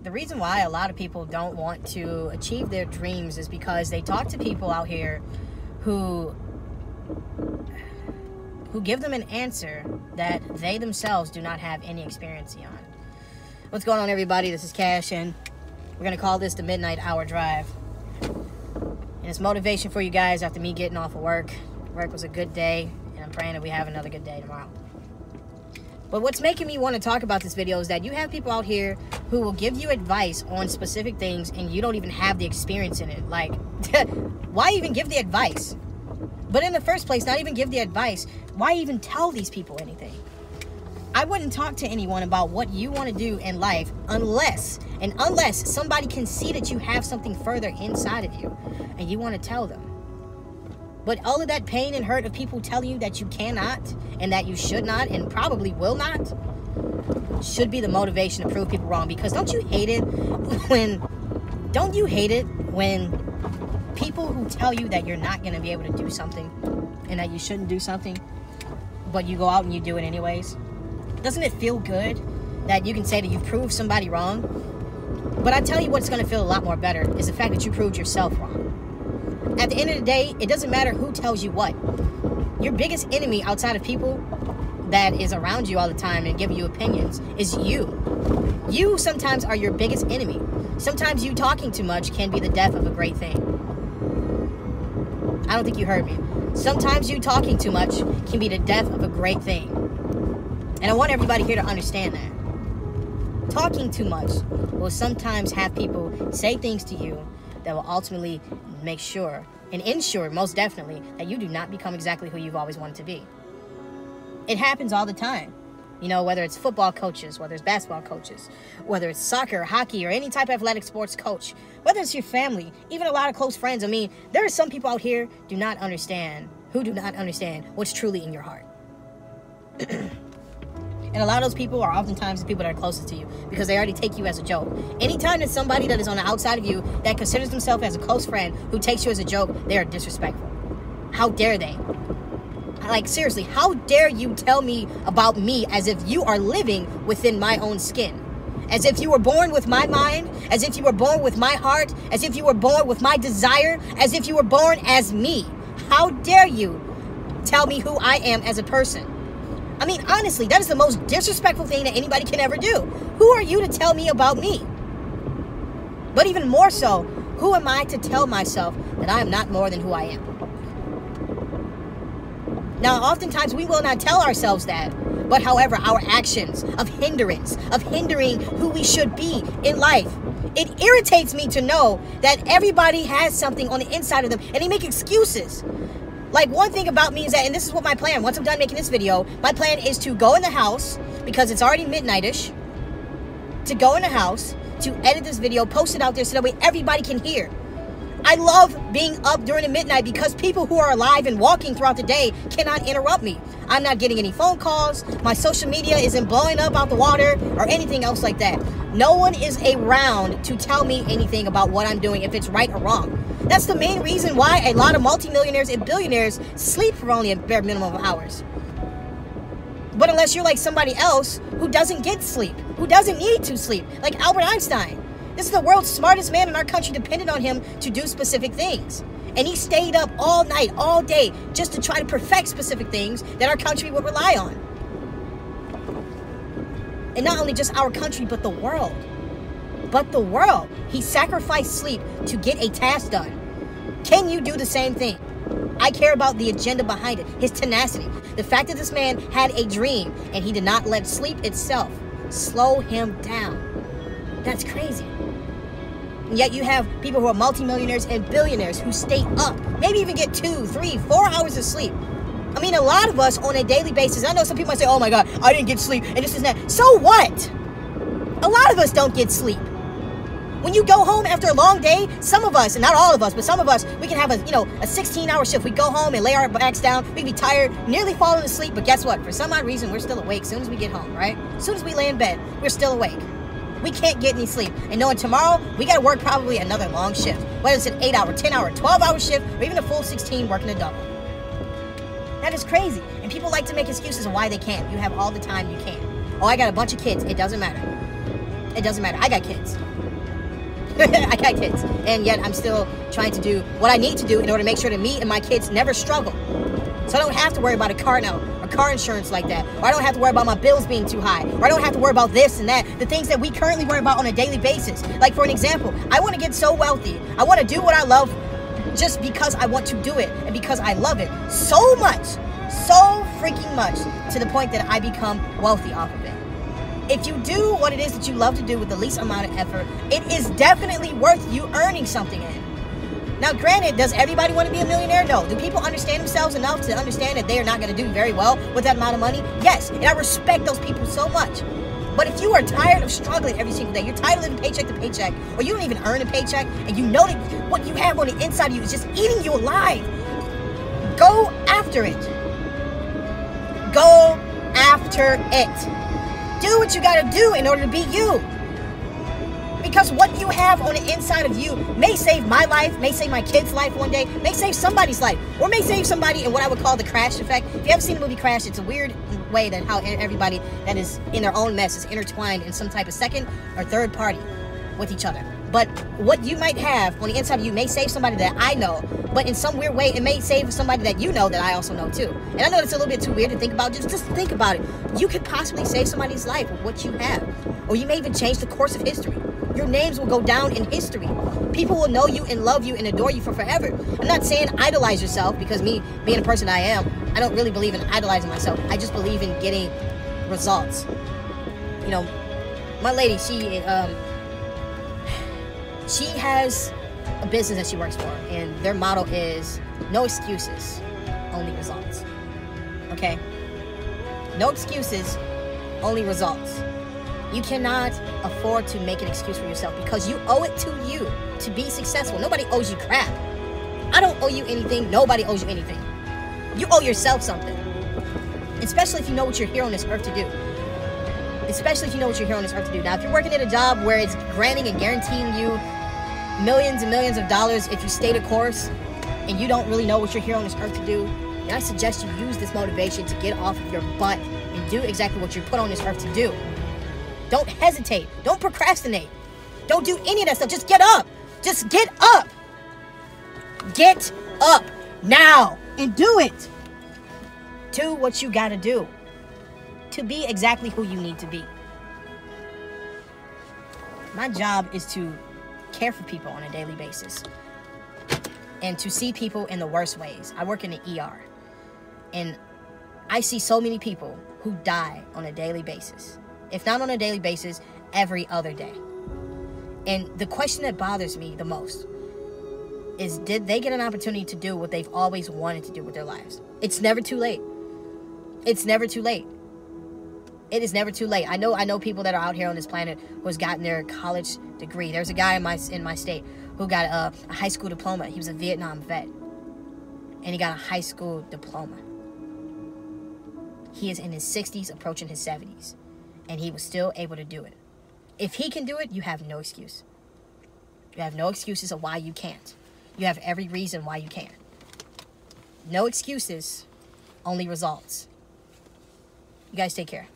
the reason why a lot of people don't want to achieve their dreams is because they talk to people out here who give them an answer that they themselves do not have any experience on. What's going on, everybody? This is Cash, and we're going to call this the Midnight Hour Drive. And it's motivation for you guys after me getting off of work. Work was a good day, and I'm praying that we have another good day tomorrow. But what's making me want to talk about this video is that you have people out here who will give you advice on specific things, and you don't even have the experience in it. Like, why even give the advice? But in the first place, not even give the advice. Why even tell these people anything? I wouldn't talk to anyone about what you want to do in life unless somebody can see that you have something further inside of you and you want to tell them. But all of that pain and hurt of people telling you that you cannot and that you should not and probably will not should be the motivation to prove people wrong. Because don't you hate it when people who tell you that you're not going to be able to do something and that you shouldn't do something, but you go out and you do it anyways? Doesn't it feel good that you can say that you've proved somebody wrong? But I tell you what's going to feel a lot more better is the fact that you proved yourself wrong. At the end of the day, it doesn't matter who tells you what. Your biggest enemy outside of people that is around you all the time and giving you opinions is you. You sometimes are your biggest enemy. Sometimes you talking too much can be the death of a great thing. I don't think you heard me. Sometimes you talking too much can be the death of a great thing. And I want everybody here to understand that. Talking too much will sometimes have people say things to you that will ultimately make sure and ensure, most definitely, that you do not become exactly who you've always wanted to be. It happens all the time. You know, whether it's football coaches, whether it's basketball coaches, whether it's soccer, hockey, or any type of athletic sports coach, whether it's your family, even a lot of close friends. I mean, there are some people out here who do not understand what's truly in your heart. And a lot of those people are oftentimes the people that are closest to you because they already take you as a joke. Anytime that somebody that is on the outside of you that considers themselves as a close friend who takes you as a joke, they are disrespectful. How dare they? Like, seriously, how dare you tell me about me as if you are living within my own skin? As if you were born with my mind, as if you were born with my heart, as if you were born with my desire, as if you were born as me. How dare you tell me who I am as a person? I mean, honestly, that is the most disrespectful thing that anybody can ever do. Who are you to tell me about me? But even more so, who am I to tell myself that I am not more than who I am? Now, oftentimes we will not tell ourselves that, but however, our actions of hindering who we should be in life, it irritates me to know that everybody has something on the inside of them and they make excuses. Like, one thing about me is that, and this is what my plan, once I'm done making this video, my plan is to go in the house, because it's already midnight-ish, to go in the house, to edit this video, post it out there so that way everybody can hear. I love being up during the midnight because people who are alive and walking throughout the day cannot interrupt me. I'm not getting any phone calls. My social media isn't blowing up out the water or anything else like that. No one is around to tell me anything about what I'm doing, if it's right or wrong. That's the main reason why a lot of multimillionaires and billionaires sleep for only a bare minimum of hours. But unless you're like somebody else who doesn't get sleep, who doesn't need to sleep, like Albert Einstein. This is the world's smartest man in our country, depended on him to do specific things. And he stayed up all night, all day, just to try to perfect specific things that our country would rely on. And not only just our country, but the world. But the world. He sacrificed sleep to get a task done. Can you do the same thing? I care about the agenda behind it, his tenacity. The fact that this man had a dream and he did not let sleep itself slow him down. That's crazy. And yet you have people who are multimillionaires and billionaires who stay up, maybe even get 2, 3, 4 hours of sleep. I mean, a lot of us on a daily basis, I know some people might say, oh my God, I didn't get sleep and this and that. So what? A lot of us don't get sleep. When you go home after a long day, some of us, and not all of us, but some of us, we can have a 16-hour shift. We go home and lay our backs down. We can be tired, nearly falling asleep. But guess what? For some odd reason, we're still awake as soon as we get home, right? As soon as we lay in bed, we're still awake. We can't get any sleep. And knowing tomorrow, we got to work probably another long shift. Whether it's an 8-hour, 10-hour, 12-hour shift, or even a full 16 working a double. That is crazy. And people like to make excuses of why they can't. You have all the time you can. Oh, I got a bunch of kids. It doesn't matter. It doesn't matter. I got kids. I got kids. And yet I'm still trying to do what I need to do in order to make sure that me and my kids never struggle. So I don't have to worry about a car note or car insurance like that. Or I don't have to worry about my bills being too high. Or I don't have to worry about this and that. The things that we currently worry about on a daily basis. Like, for an example, I want to get so wealthy. I want to do what I love just because I want to do it and because I love it so much, so freaking much, to the point that I become wealthy off of it. If you do what it is that you love to do with the least amount of effort, it is definitely worth you earning something in. Now, granted, does everybody want to be a millionaire? No. Do people understand themselves enough to understand that they are not going to do very well with that amount of money? Yes. And I respect those people so much. But if you are tired of struggling every single day, you're tired of living paycheck to paycheck, or you don't even earn a paycheck, and you know that what you have on the inside of you is just eating you alive, go after it. Go after it. Do what you got to do in order to be you. Because what you have on the inside of you may save my life, may save my kid's life one day, may save somebody's life, or may save somebody in what I would call the Crash effect. If you haven't seen the movie Crash, it's a weird way that how everybody that is in their own mess is intertwined in some type of second or third party with each other. But what you might have on the inside of you may save somebody that I know, but in some weird way, it may save somebody that you know that I also know too. And I know it's a little bit too weird to think about. Just think about it. You could possibly save somebody's life with what you have. Or you may even change the course of history. Your names will go down in history. People will know you and love you and adore you for forever. I'm not saying idolize yourself, because me, being the person I am, I don't really believe in idolizing myself. I just believe in getting results. You know, my lady, she has a business that she works for, and their motto is no excuses, only results. Okay? No excuses, only results. You cannot afford to make an excuse for yourself, because you owe it to you to be successful. Nobody owes you crap. I don't owe you anything. Nobody owes you anything. You owe yourself something. Especially if you know what you're here on this earth to do. Especially if you know what you're here on this earth to do. Now, if you're working at a job where it's granting and guaranteeing you millions and millions of dollars if you stay the course, and you don't really know what you're here on this earth to do, then I suggest you use this motivation to get off of your butt and do exactly what you're put on this earth to do. Don't hesitate. Don't procrastinate. Don't do any of that stuff. Just get up. Just get up. Get up now and do it. Do what you gotta do to be exactly who you need to be. My job is to care for people on a daily basis and to see people in the worst ways. I work in the ER, and I see so many people who die on a daily basis. If not on a daily basis, every other day. And the question that bothers me the most is, did they get an opportunity to do what they've always wanted to do with their lives? It's never too late. It's never too late. It is never too late. I know people that are out here on this planet who has gotten their college degree. There's a guy in my state who got a high school diploma. He was a Vietnam vet, and he got a high school diploma. He is in his 60s, approaching his 70s, and he was still able to do it. If he can do it, you have no excuse. You have no excuses of why you can't. You have every reason why you can. No excuses, only results. You guys take care.